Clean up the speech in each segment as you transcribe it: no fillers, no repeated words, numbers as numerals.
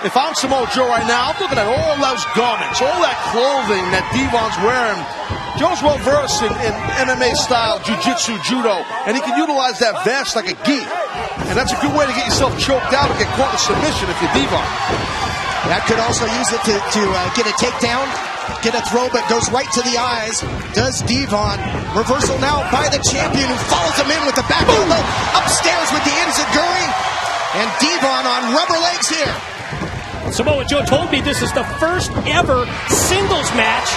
If I'm Samoa Joe right now, I'm looking at all those garments, all that clothing that Devon's wearing. Joe's well versed in MMA style, jiu-jitsu, judo, and he can utilize that vest like a gi. And that's a good way to get yourself choked out and get caught in submission if you're Devon. That could also use it to get a takedown, get a throw, but goes right to the eyes. Does Devon. Reversal now by the champion, who follows him in with the back elbow, upstairs with the enziguri, and Devon on rubber legs here. Samoa Joe told me this is the first ever singles match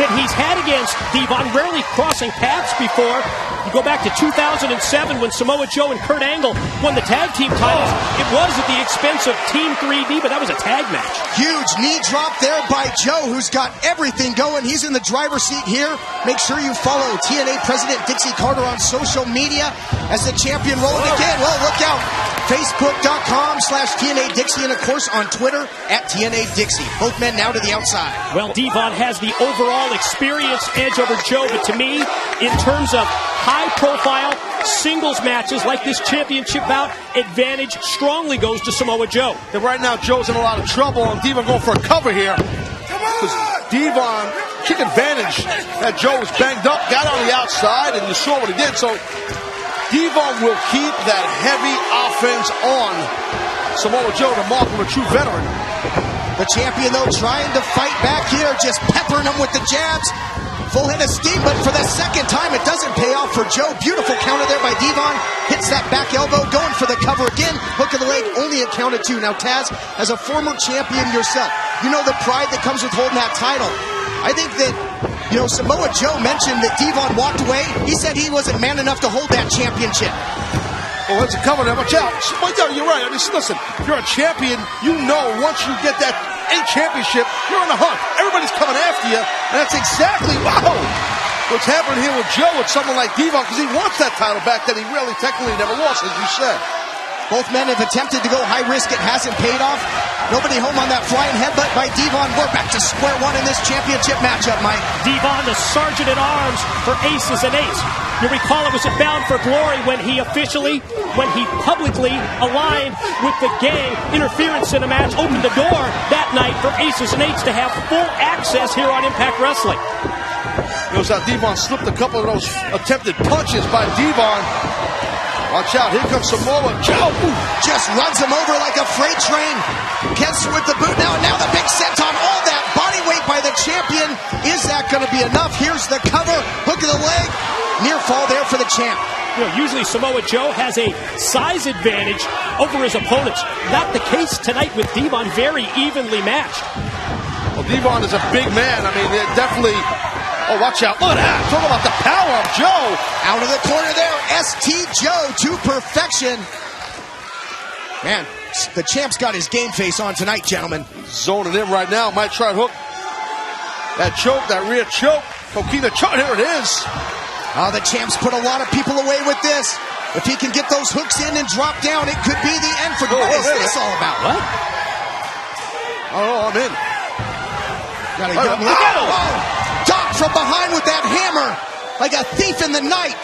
that he's had against Devon, rarely crossing paths before. You go back to 2007 when Samoa Joe and Kurt Angle won the tag team titles. It was at the expense of Team 3D, but that was a tag match. Huge knee drop there by Joe, who's got everything going. He's in the driver's seat here. Make sure you follow TNA President Dixie Carter on social media as the champion rolling again. Well, look out. Facebook.com/TNA Dixie, and of course on Twitter @TNA Dixie. Both men now to the outside. Well, Devon has the overall experience edge over Joe, but to me, in terms of high-profile singles matches like this championship bout, advantage strongly goes to Samoa Joe. And right now, Joe's in a lot of trouble, and Devon going for a cover here. Because Devon took advantage that Joe was banged up, got on the outside, and you saw what he did. So Devon will keep that heavy offense on Samoa Joe to mark him a true veteran. The champion, though, trying to fight back here, just peppering him with the jabs. Full head of steam, but for the second time, it doesn't pay off for Joe. Beautiful counter there by Devon. Hits that back elbow, going for the cover again. Hook of the leg, only a count of 2. Now, Taz, as a former champion yourself, you know the pride that comes with holding that title. I think that, Samoa Joe mentioned that Devon walked away. He said he wasn't man enough to hold that championship. Well, that's a cover there. Watch out. You're right. I mean, listen, you're a champion. You know once you get that championship, you're on the hunt. Everybody's coming after you, and that's exactly what's happening here with Joe with someone like Devon, because he wants that title back that he really technically never lost, as you said. Both men have attempted to go high risk. It hasn't paid off. Nobody home on that flying headbutt by Devon. We're back to square one in this championship matchup, Mike. Devon, the sergeant at arms for Aces and Eights. You recall it was at Bound for Glory when he publicly aligned with the gang. Interference in a match opened the door that night for Aces and Eights to have full access here on Impact Wrestling. Notice how Devon slipped a couple of those attempted punches by Devon. Watch out, here comes Samoa Joe. Just runs him over like a freight train. Gets with the boot now, and now the big senton. All that body weight by the champion. Is that going to be enough? Here's the cover. Hook of the leg. Near fall there for the champ. Usually Samoa Joe has a size advantage over his opponents. Not the case tonight with Devon, very evenly matched. Well, Devon is a big man. I mean, they're definitely... Oh, watch out. Look at that. Talk about the power of Joe. Out of the corner there. ST Joe to perfection. Man, the champ's got his game face on tonight, gentlemen. Zoning in right now. Might try to hook. That choke, that rear choke. Coquina choke. Here it is. Oh, the champ's put a lot of people away with this. If he can get those hooks in and drop down, it could be the end for him. What is this all about? What? Oh, I'm in. Got a young look. Doc from behind with that hammer, like a thief in the night.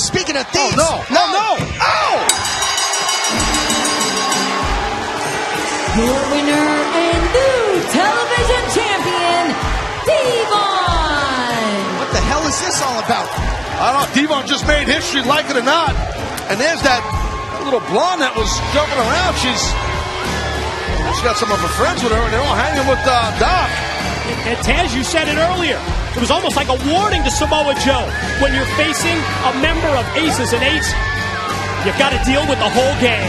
Speaking of thieves. Oh, no. Oh! Your winner and new television champion, Devon. What the hell is this all about? I don't know. Devon just made history, like it or not. And there's that little blonde that was jumping around. She's got some of her friends with her, and they're all hanging with Doc. And Taz, you said it earlier. It was almost like a warning to Samoa Joe. When you're facing a member of Aces and Eights, you've got to deal with the whole gang.